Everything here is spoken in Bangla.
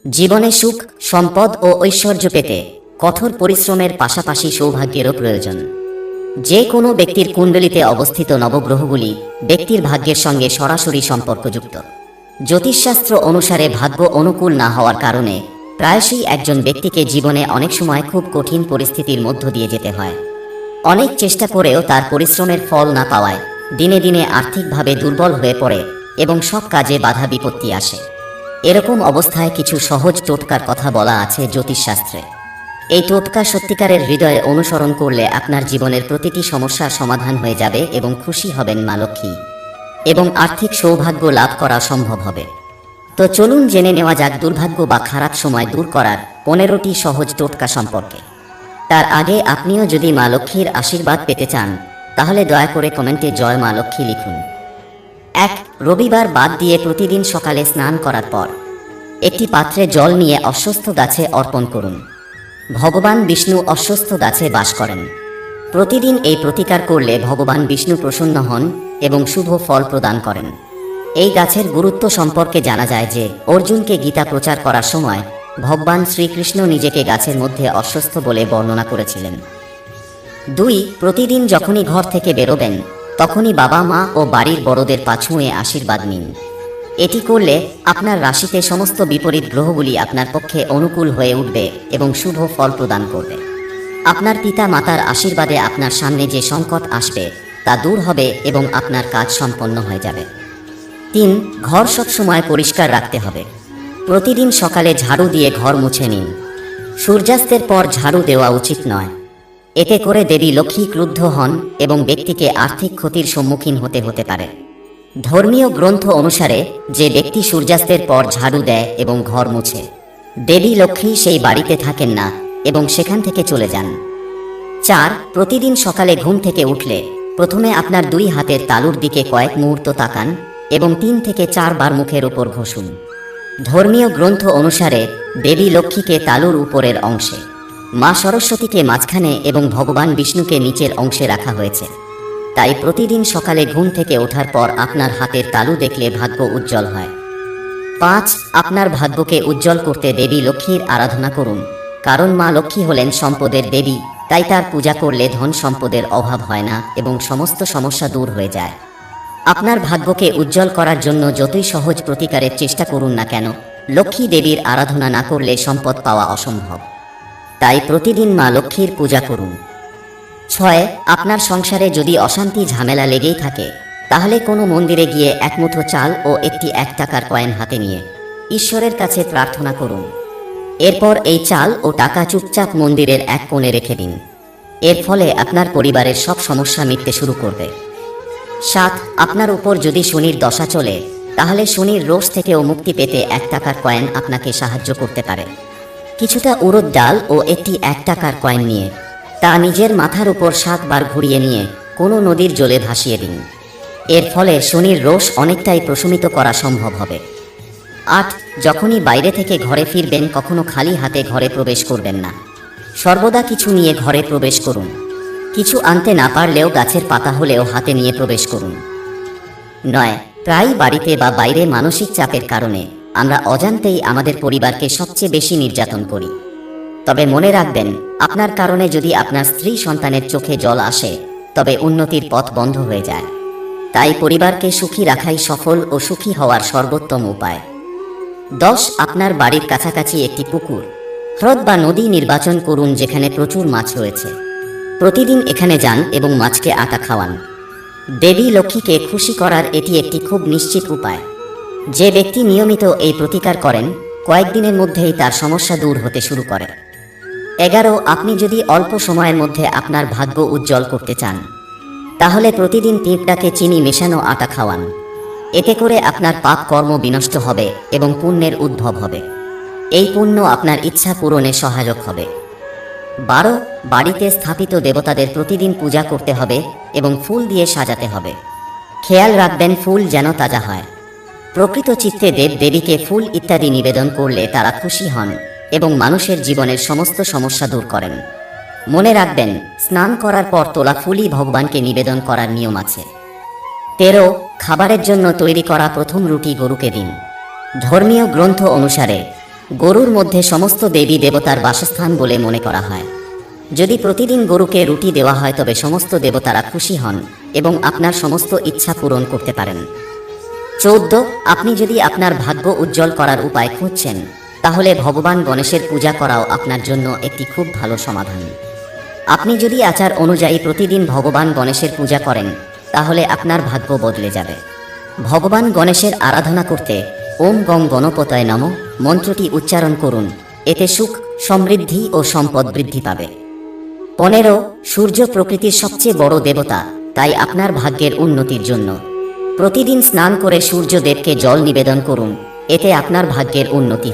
জীবনে সুখ, সম্পদ ও ঐশ্বর্য পেতে কঠোর পরিশ্রমের পাশাপাশি সৌভাগ্যেরও প্রয়োজন। যে কোনো ব্যক্তির কুণ্ডলিতে অবস্থিত নবগ্রহগুলি ব্যক্তির ভাগ্যের সঙ্গে সরাসরি সম্পর্কযুক্ত। জ্যোতিষশাস্ত্র অনুসারে ভাগ্য অনুকূল না হওয়ার কারণে প্রায়শই একজন ব্যক্তিকে জীবনে অনেক সময় খুব কঠিন পরিস্থিতির মধ্য দিয়ে যেতে হয়। অনেক চেষ্টা করেও তার পরিশ্রমের ফল না পাওয়ায় দিনে দিনে আর্থিকভাবে দুর্বল হয়ে পড়ে এবং সব কাজে বাধা বিপত্তি আসে। এরকম অবস্থায় কিছু সহজ টোটকার কথা বলা আছে জ্যোতিষশাস্ত্রে। এই টোটকা সত্যিকারের হৃদয়ে অনুসরণ করলে আপনার জীবনের প্রতিটি সমস্যার সমাধান হয়ে যাবে এবং খুশি হবেন মা লক্ষ্মী, এবং আর্থিক সৌভাগ্য লাভ করা সম্ভব হবে। তো চলুন জেনে নেওয়া যাক দুর্ভাগ্য বা খারাপ সময় দূর করার 15টি সহজ টোটকা সম্পর্কে। তার আগে আপনিও যদি মা লক্ষ্মীর আশীর্বাদ পেতে চান তাহলে দয়া করে কমেন্টে জয় মা লক্ষ্মী লিখুন। 1. রবিবার বাদ দিয়ে প্রতিদিন সকালে স্নান করার পর একটি পাত্রে জল নিয়ে অশ্বত্থ গাছে অর্পণ করুন। ভগবান বিষ্ণু অশ্বত্থ গাছে বাস করেন। প্রতিদিন এই প্রতিকার করলে ভগবান বিষ্ণু প্রসন্ন হন এবং শুভ ফল প্রদান করেন। এই গাছের গুরুত্ব সম্পর্কে জানা যায় যে অর্জুনকে গীতা প্রচার করার সময় ভগবান শ্রীকৃষ্ণ নিজেকে গাছের মধ্যে অশ্বত্থ বলে বর্ণনা করেছিলেন। 2. প্রতিদিন যখনই ঘর থেকে বেরোবেন তখনই বাবা মা ও বাড়ির বড়দের পা ছুঁয়ে আশীর্বাদ নিন। এটি করলে আপনার রাশিতে সমস্ত বিপরীত গ্রহগুলি আপনার পক্ষে অনুকূল হয়ে উঠবে এবং শুভ ফল প্রদান করবে। আপনার পিতা মাতার আশীর্বাদে আপনার সামনে যে সংকট আসবে তা দূর হবে এবং আপনার কাজ সম্পন্ন হয়ে যাবে। 3. ঘর সবসময় পরিষ্কার রাখতে হবে। প্রতিদিন সকালে ঝাড়ু দিয়ে ঘর মুছে নিন। সূর্যাস্তের পর ঝাড়ু দেওয়া উচিত নয়। এতে করে দেবী লক্ষ্মী ক্রুদ্ধ হন এবং ব্যক্তিকে আর্থিক ক্ষতির সম্মুখীন হতে পারে। ধর্মীয় গ্রন্থ অনুসারে যে ব্যক্তি সূর্যাস্তের পর ঝাড়ু দেয় এবং ঘর মুছে, দেবী লক্ষ্মী সেই বাড়িতে থাকেন না এবং সেখান থেকে চলে যান। 4. প্রতিদিন সকালে ঘুম থেকে উঠলে প্রথমে আপনার 2 হাতের তালুর দিকে কয়েক মুহূর্ত তাকান এবং 3 থেকে 4 বার মুখের উপর ঘষুন। ধর্মীয় গ্রন্থ অনুসারে দেবী লক্ষ্মীকে তালুর উপরের অংশে, মা সরস্বতীকে মাঝখানে এবং ভগবান বিষ্ণুকে নিচের অংশে রাখা হয়েছে। তাই প্রতিদিন সকালে ঘুম থেকে ওঠার পর আপনার হাতের তালু দেখলে ভাগ্য উজ্জ্বল হয়। 5. আপনার ভাগ্যকে উজ্জ্বল করতে দেবী লক্ষ্মীর আরাধনা করুন, কারণ মা লক্ষ্মী হলেন সম্পদের দেবী। তাই তার পূজা করলে ধন সম্পদের অভাব হয় না এবং সমস্ত সমস্যা দূর হয়ে যায়। আপনার ভাগ্যকে উজ্জ্বল করার জন্য যতই সহজ প্রতিকারের চেষ্টা করুন না কেন, লক্ষ্মী দেবীর আরাধনা না করলে সম্পদ পাওয়া অসম্ভব। তাই প্রতিদিন মা লক্ষ্মীর পূজা করুন। 6. আপনার সংসারে যদি অশান্তি ঝামেলা লেগেই থাকে তাহলে কোনো মন্দিরে গিয়ে 1 মুঠো চাল ও একটি 1 টাকার কয়েন হাতে নিয়ে ঈশ্বরের কাছে প্রার্থনা করুন। এরপর এই চাল ও টাকা চুপচাপ মন্দিরের এক কোণে রেখে দিন। এর ফলে আপনার পরিবারের সব সমস্যা মিটতে শুরু করবে। 7. আপনার উপর যদি শনির দশা চলে তাহলে শনির রোষ থেকেও মুক্তি পেতে 1 টাকার কয়েন আপনাকে সাহায্য করতে পারে। কিছুটা উড়দ ডাল ও একটি 1 টাকার কয়েন নিয়ে তা নিজের মাথার উপর 7 বার ঘুরিয়ে নিয়ে কোনো নদীর জলে ভাসিয়ে দিন। এর ফলে শনির রোষ অনেকটাই প্রশমিত করা সম্ভব হবে। 8. যখনই বাইরে থেকে ঘরে ফিরবেন কখনো খালি হাতে ঘরে প্রবেশ করবেন না। সর্বদা কিছু নিয়ে ঘরে প্রবেশ করুন। কিছু আনতে না পারলেও গাছের পাতা হলেও হাতে নিয়ে প্রবেশ করুন। 9. প্রায় বাড়িতে বা বাইরে মানসিক চাপের কারণে আমরা অজান্তেই আমাদের পরিবারকে সবচেয়ে বেশি নির্যাতন করি। তবে মনে রাখবেন, আপনার কারণে যদি আপনার স্ত্রী সন্তানের চোখে জল আসে তবে উন্নতির পথ বন্ধ হয়ে যায়। তাই পরিবারকে সুখী রাখাই সফল ও সুখী হওয়ার সর্বোত্তম উপায়। 10. আপনার বাড়ির কাছাকাছি একটি পুকুর, হ্রদ বা নদী নির্বাচন করুন যেখানে প্রচুর মাছ রয়েছে। প্রতিদিন এখানে যান এবং মাছকে আটা খাওয়ান। দেবী লক্ষ্মীকে খুশি করার এটি একটি খুব নিশ্চিত উপায়। যে ব্যক্তি নিয়মিত এই প্রতিকার করেন কয়েকদিনের মধ্যেই তার সমস্যা দূর হতে শুরু করে। 11. আপনি যদি অল্প সময়ের মধ্যে আপনার ভাগ্য উজ্জ্বল করতে চান তাহলে প্রতিদিন পিঁপড়াকে চিনি মেশানো আটা খাওয়ান। এতে করে আপনার পাপ কর্ম বিনষ্ট হবে এবং পুণ্যের উদ্ভব হবে। এই পুণ্য আপনার ইচ্ছা পূরণে সহায়ক হবে। 12. বাড়িতে স্থাপিত দেবতাদের প্রতিদিন পূজা করতে হবে এবং ফুল দিয়ে সাজাতে হবে। খেয়াল রাখবেন ফুল যেন তাজা হয়। প্রকৃত চিত্তে দেব দেবীকে ফুল ইত্যাদি নিবেদন করলে তারা খুশি হন এবং মানুষের জীবনের সমস্ত সমস্যা দূর করেন। মনে রাখবেন, স্নান করার পর তোলা ফুলই ভগবানকে নিবেদন করার নিয়ম আছে। 13. খাবারের জন্য তৈরি করা প্রথম রুটি গরুকে দিন। ধর্মীয় গ্রন্থ অনুসারে গরুর মধ্যে সমস্ত দেবী দেবতার বাসস্থান বলে মনে করা হয়। যদি প্রতিদিন গরুকে রুটি দেওয়া হয় তবে সমস্ত দেবতারা খুশি হন এবং আপনার সমস্ত ইচ্ছা পূরণ করতে পারেন। 14, আপনি যদি আপনার ভাগ্য উজ্জ্বল করার উপায় খুঁজছেন তাহলে ভগবান গণেশের পূজা করাও আপনার জন্য একটি খুব ভালো সমাধান। আপনি যদি আচার অনুযায়ী প্রতিদিন ভগবান গণেশের পূজা করেন তাহলে আপনার ভাগ্য বদলে যাবে। ভগবান গণেশের আরাধনা করতে ওম গং গণপতয়ে নমঃ মন্ত্রটি উচ্চারণ করুন, এতে সুখ, সমৃদ্ধি ও সম্পদ বৃদ্ধি পাবে। 15, সূর্য প্রকৃতির সবচেয়ে বড় দেবতা, তাই আপনার ভাগ্যের উন্নতির জন্য প্রতিদিন স্নান করে সূর্যদেবকে জল নিবেদন করুন, এতে আপনার ভাগ্যের উন্নতি